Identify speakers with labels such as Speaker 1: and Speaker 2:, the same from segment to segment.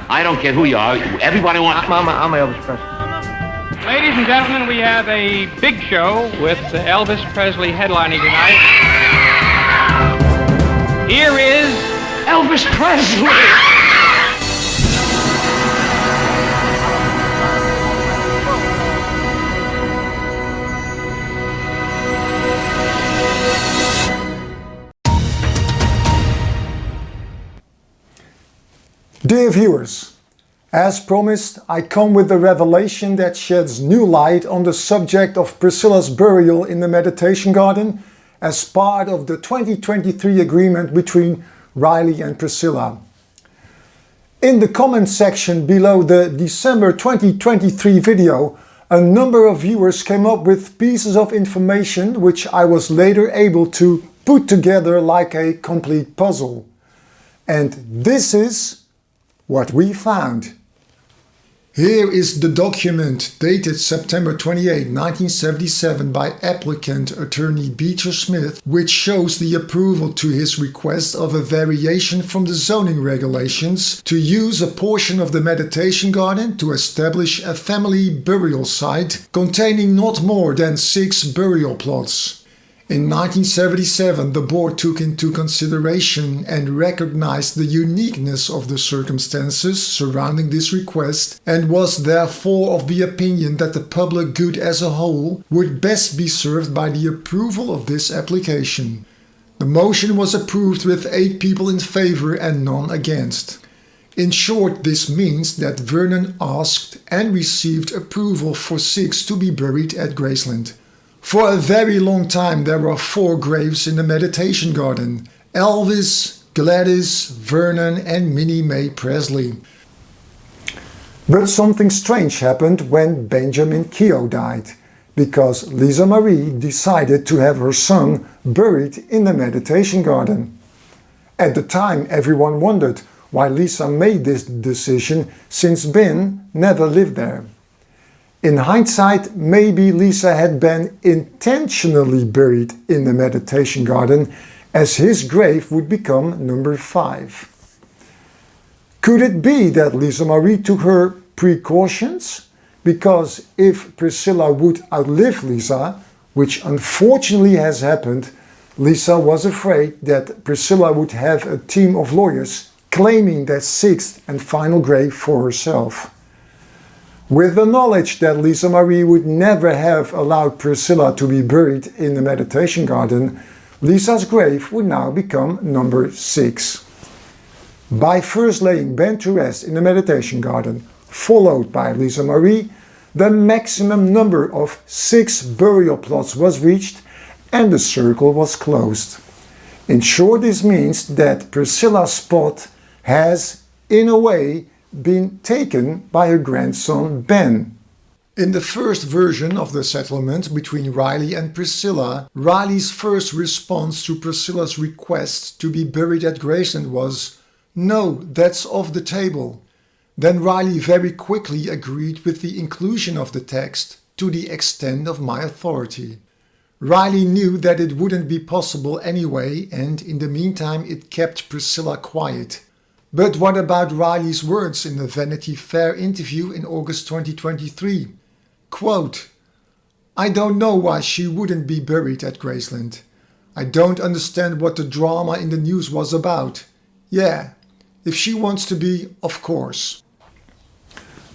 Speaker 1: I don't care who you are. Everybody wants...
Speaker 2: I'm Elvis Presley.
Speaker 3: Ladies and gentlemen, we have a big show with Elvis Presley headlining tonight. Here is Elvis Presley.
Speaker 4: Dear viewers, as promised, I come with a revelation that sheds new light on the subject of Priscilla's burial in the meditation garden as part of the 2023 agreement between Riley and Priscilla. In the comment section below the December 2023 video, a number of viewers came up with pieces of information which I was later able to put together like a complete puzzle. And this is what we found. Here is the document dated September 28, 1977 by applicant attorney Beecher Smith, which shows the approval to his request of a variation from the zoning regulations to use a portion of the meditation garden to establish a family burial site containing not more than 6 burial plots. In 1977, the board took into consideration and recognized the uniqueness of the circumstances surrounding this request and was therefore of the opinion that the public good as a whole would best be served by the approval of this application. The motion was approved with 8 people in favor and none against. In short, this means that Vernon asked and received approval for 6 to be buried at Graceland. For a very long time there were 4 graves in the meditation garden: Elvis, Gladys, Vernon and Minnie Mae Presley. But something strange happened when Benjamin Keogh died, because Lisa Marie decided to have her son buried in the meditation garden. At the time everyone wondered why Lisa made this decision, since Ben never lived there. In hindsight, maybe Lisa had been intentionally buried in the meditation garden, as his grave would become number 5. Could it be that Lisa Marie took her precautions? Because if Priscilla would outlive Lisa, which unfortunately has happened, Lisa was afraid that Priscilla would have a team of lawyers claiming that 6th and final grave for herself. With the knowledge that Lisa Marie would never have allowed Priscilla to be buried in the meditation garden, Lisa's grave would now become number 6. By first laying Ben to rest in the meditation garden, followed by Lisa Marie, the maximum number of 6 burial plots was reached and the circle was closed. In short, this means that Priscilla's spot has, in a way, been taken by her grandson Ben. In the first version of the settlement between Riley and Priscilla, Riley's first response to Priscilla's request to be buried at Graceland was, "No, that's off the table." Then Riley very quickly agreed with the inclusion of the text, "to the extent of my authority." Riley knew that it wouldn't be possible anyway, and in the meantime it kept Priscilla quiet. But what about Riley's words in the Vanity Fair interview in August 2023? Quote, "I don't know why she wouldn't be buried at Graceland. I don't understand what the drama in the news was about. Yeah, if she wants to be, of course."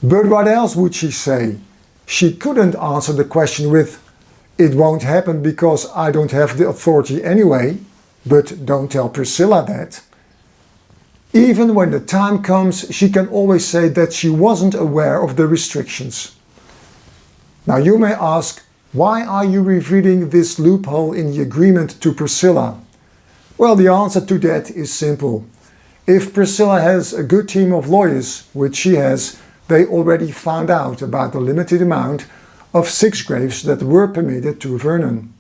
Speaker 4: But what else would she say? She couldn't answer the question with, "It won't happen because I don't have the authority anyway, but don't tell Priscilla that." Even when the time comes, she can always say that she wasn't aware of the restrictions. Now you may ask, why are you revealing this loophole in the agreement to Priscilla? Well, the answer to that is simple. If Priscilla has a good team of lawyers, which she has, they already found out about the limited amount of 6 graves that were permitted to Vernon.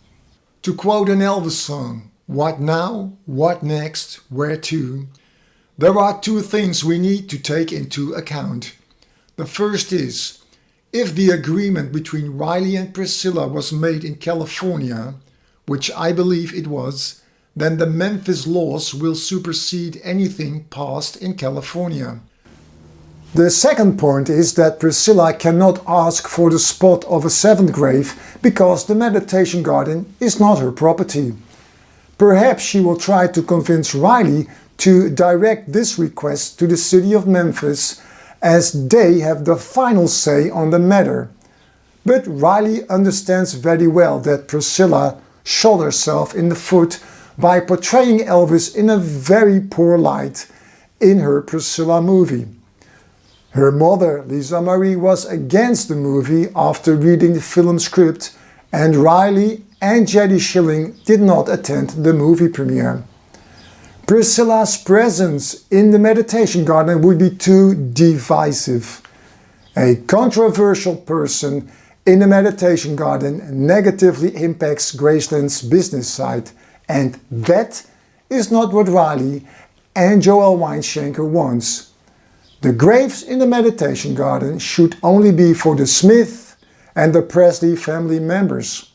Speaker 4: To quote an Elvis song, "What now? What next? Where to?" There are 2 things we need to take into account. The first is, if the agreement between Riley and Priscilla was made in California, which I believe it was, then the Memphis laws will supersede anything passed in California. The second point is that Priscilla cannot ask for the spot of a seventh grave because the meditation garden is not her property. Perhaps she will try to convince Riley to direct this request to the city of Memphis, as they have the final say on the matter. But Riley understands very well that Priscilla shot herself in the foot by portraying Elvis in a very poor light in her Priscilla movie. Her mother, Lisa Marie, was against the movie after reading the film script, and Riley and Jetty Schilling did not attend the movie premiere. Priscilla's presence in the meditation garden would be too divisive. A controversial person in the meditation garden negatively impacts Graceland's business side, and that is not what Riley and Joel Weinschenker wants. The graves in the meditation garden should only be for the Smith and the Presley family members.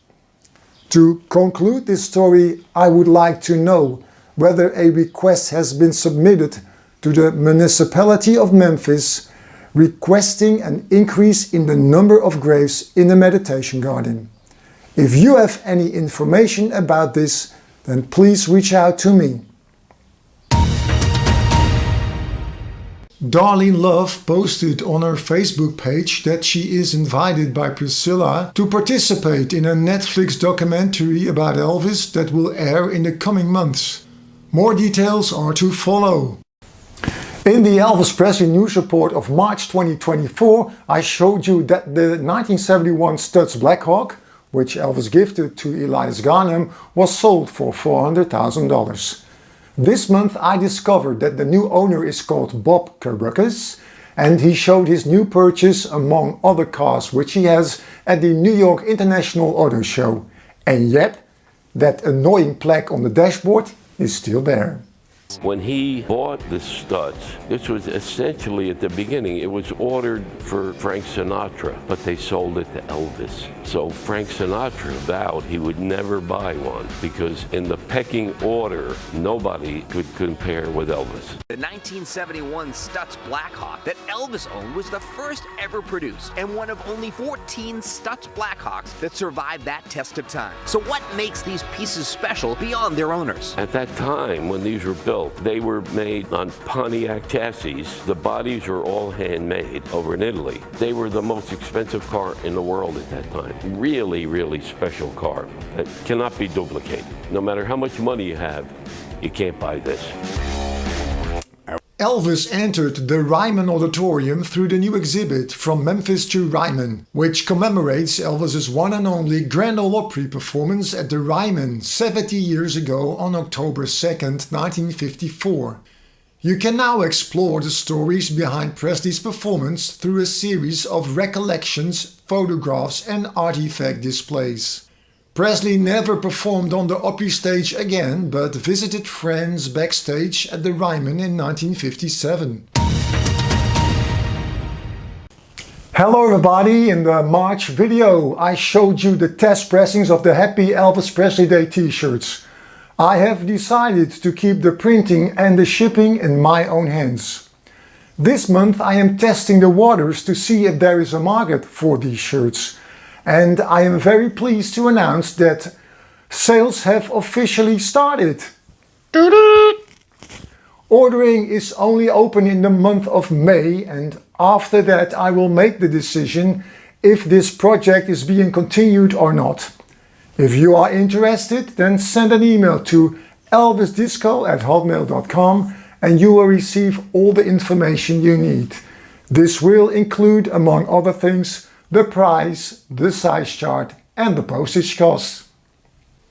Speaker 4: To conclude this story, I would like to know whether a request has been submitted to the municipality of Memphis requesting an increase in the number of graves in the meditation garden. If you have any information about this, then please reach out to me. Darlene Love posted on her Facebook page that she is invited by Priscilla to participate in a Netflix documentary about Elvis that will air in the coming months. More details are to follow. In the Elvis Presley News Report of March 2024, I showed you that the 1971 STS Blackhawk, which Elvis gifted to Elias Garnham, was sold for $400,000. This month I discovered that the new owner is called Bob Kerbukes, and he showed his new purchase among other cars which he has at the New York International Auto Show. And yet, that annoying plaque on the dashboard is still there.
Speaker 2: When he bought the studs, this was essentially at the beginning, it was ordered for Frank Sinatra, but they sold it to Elvis. So Frank Sinatra vowed he would never buy one because in the pecking order, nobody could compare with Elvis.
Speaker 5: The 1971 STS Blackhawk that Elvis owned was the first ever produced and one of only 14 STS Blackhawks that survived that test of time. So what makes these pieces special beyond their owners?
Speaker 2: At that time, when these were built, they were made on Pontiac chassis. The bodies were all handmade over in Italy. They were the most expensive car in the world at that time. Really, really special car that cannot be duplicated. No matter how much money you have, you can't buy this.
Speaker 4: Elvis entered the Ryman Auditorium through the new exhibit From Memphis to Ryman, which commemorates Elvis's one and only Grand Ole Opry performance at the Ryman 70 years ago on October 2nd, 1954. You can now explore the stories behind Presley's performance through a series of recollections, photographs and artifact displays. Presley never performed on the Opry stage again, but visited friends backstage at the Ryman in 1957. Hello everybody, in the March video I showed you the test pressings of the Happy Elvis Presley Day t-shirts. I have decided to keep the printing and the shipping in my own hands. This month I am testing the waters to see if there is a market for these shirts. And I am very pleased to announce that sales have officially started. Ordering is only open in the month of May, and after that I will make the decision if this project is being continued or not. If you are interested, then send an email to elvisdisco@hotmail.com and you will receive all the information you need. This will include, among other things, the price, the size chart and the postage cost.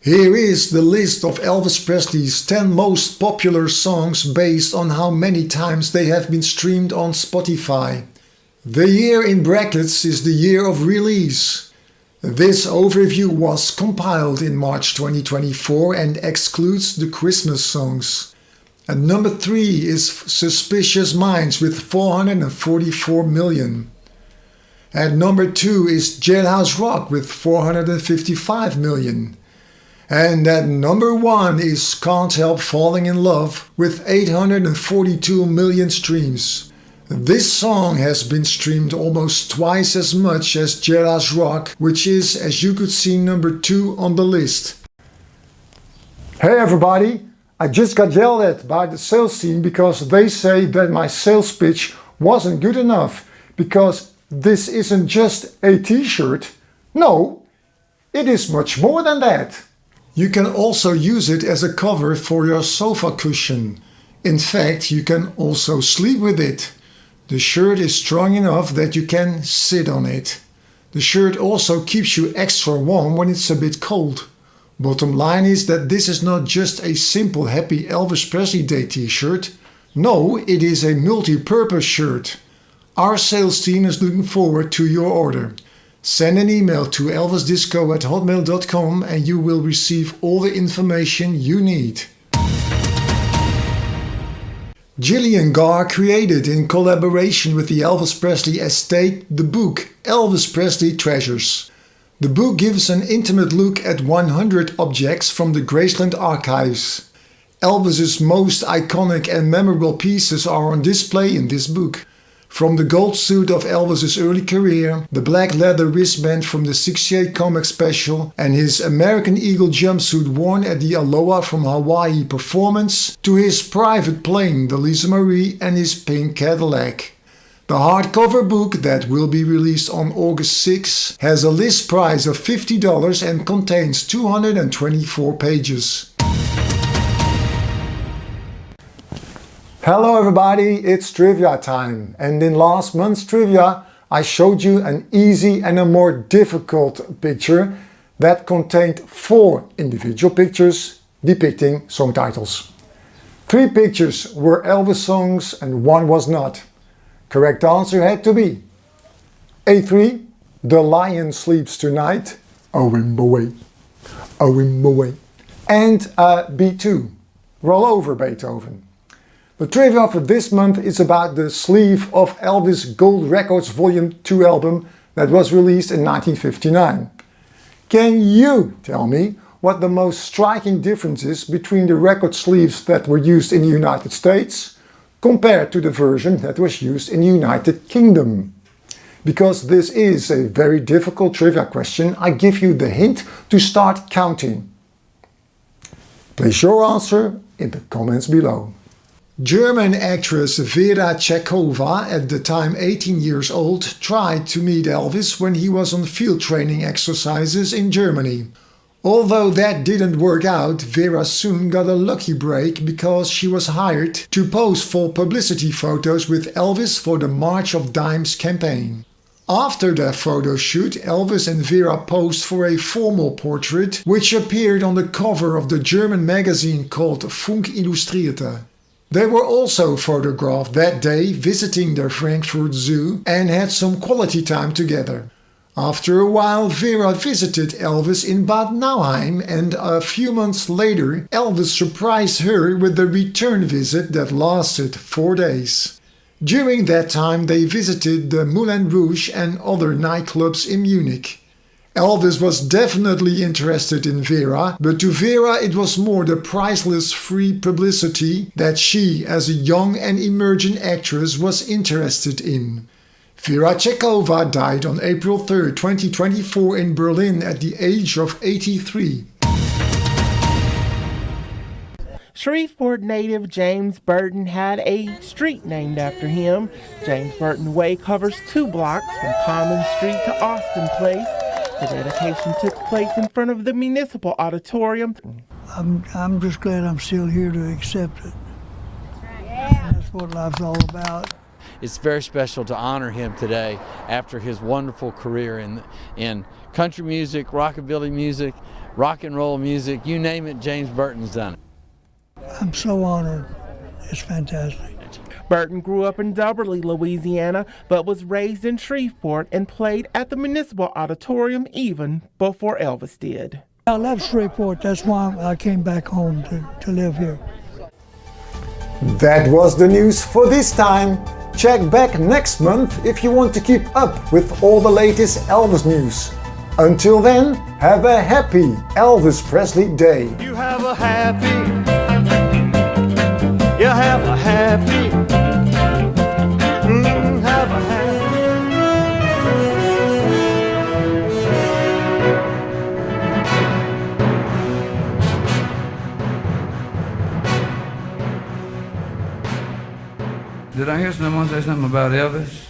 Speaker 4: Here is the list of Elvis Presley's 10 most popular songs based on how many times they have been streamed on Spotify. The year in brackets is the year of release. This overview was compiled in March 2024 and excludes the Christmas songs. At number 3 is Suspicious Minds with 444 million. At number 2 is Jailhouse Rock with 455 million. And at number 1 is Can't Help Falling in Love with 842 million streams. This song has been streamed almost twice as much as Jailhouse Rock, which is, as you could see, number 2 on the list. Hey everybody, I just got yelled at by the sales team because they say that my sales pitch wasn't good enough, because this isn't just a t-shirt. No, it is much more than that. You can also use it as a cover for your sofa cushion. In fact, you can also sleep with it. The shirt is strong enough that you can sit on it. The shirt also keeps you extra warm when it's a bit cold. Bottom line is that this is not just a simple Happy Elvis Presley Day t-shirt. No, it is a multi-purpose shirt. Our sales team is looking forward to your order. Send an email to elvisdisco@hotmail.com and you will receive all the information you need. Gillian Garr created, in collaboration with the Elvis Presley estate, the book Elvis Presley Treasures. The book gives an intimate look at 100 objects from the Graceland archives. Elvis's most iconic and memorable pieces are on display in this book. From the gold suit of Elvis's early career, the black leather wristband from the '68 comic special, and his American Eagle jumpsuit worn at the Aloha from Hawaii performance, to his private plane, the Lisa Marie, and his pink Cadillac. The hardcover book, that will be released on August 6, has a list price of $50 and contains 224 pages. Hello everybody, it's trivia time, and in last month's trivia I showed you an easy and a more difficult picture that contained 4 individual pictures depicting song titles. 3 pictures were Elvis songs and 1 was not. Correct answer had to be A3, The Lion Sleeps Tonight, Oh Wimble Way, and B2, Roll Over Beethoven. The trivia for this month is about the sleeve of Elvis Gold Records Volume 2 album that was released in 1959. Can you tell me what the most striking difference is between the record sleeves that were used in the United States compared to the version that was used in the United Kingdom? Because this is a very difficult trivia question, I give you the hint to start counting. Place your answer in the comments below. German actress Vera Tchekova, at the time 18 years old, tried to meet Elvis when he was on field training exercises in Germany. Although that didn't work out, Vera soon got a lucky break because she was hired to pose for publicity photos with Elvis for the March of Dimes campaign. After their photo shoot, Elvis and Vera posed for a formal portrait which appeared on the cover of the German magazine called Funk Illustrierte. They were also photographed that day visiting their Frankfurt Zoo and had some quality time together. After a while, Vera visited Elvis in Bad Nauheim, and a few months later Elvis surprised her with a return visit that lasted 4 days. During that time they visited the Moulin Rouge and other nightclubs in Munich. Elvis was definitely interested in Vera, but to Vera it was more the priceless free publicity that she, as a young and emerging actress, was interested in. Vera Tchekova died on April 3, 2024 in Berlin at the age of 83.
Speaker 6: Shreveport native James Burton had a street named after him. James Burton Way covers 2 blocks from Common Street to Austin Place. The dedication took place in front of the Municipal Auditorium.
Speaker 7: I'm just glad I'm still here to accept it. Yeah. That's what life's all about.
Speaker 8: It's very special to honor him today after his wonderful career in country music, rockabilly music, rock and roll music, you name it, James Burton's done it.
Speaker 7: I'm so honored. It's fantastic.
Speaker 6: Burton grew up in Dubberly, Louisiana, but was raised in Shreveport and played at the Municipal Auditorium even before Elvis did.
Speaker 7: I love Shreveport. That's why I came back home to live here.
Speaker 4: That was the news for this time. Check back next month if you want to keep up with all the latest Elvis news. Until then, have a happy Elvis Presley Day.
Speaker 9: You have a happy Did I hear someone say something about Elvis?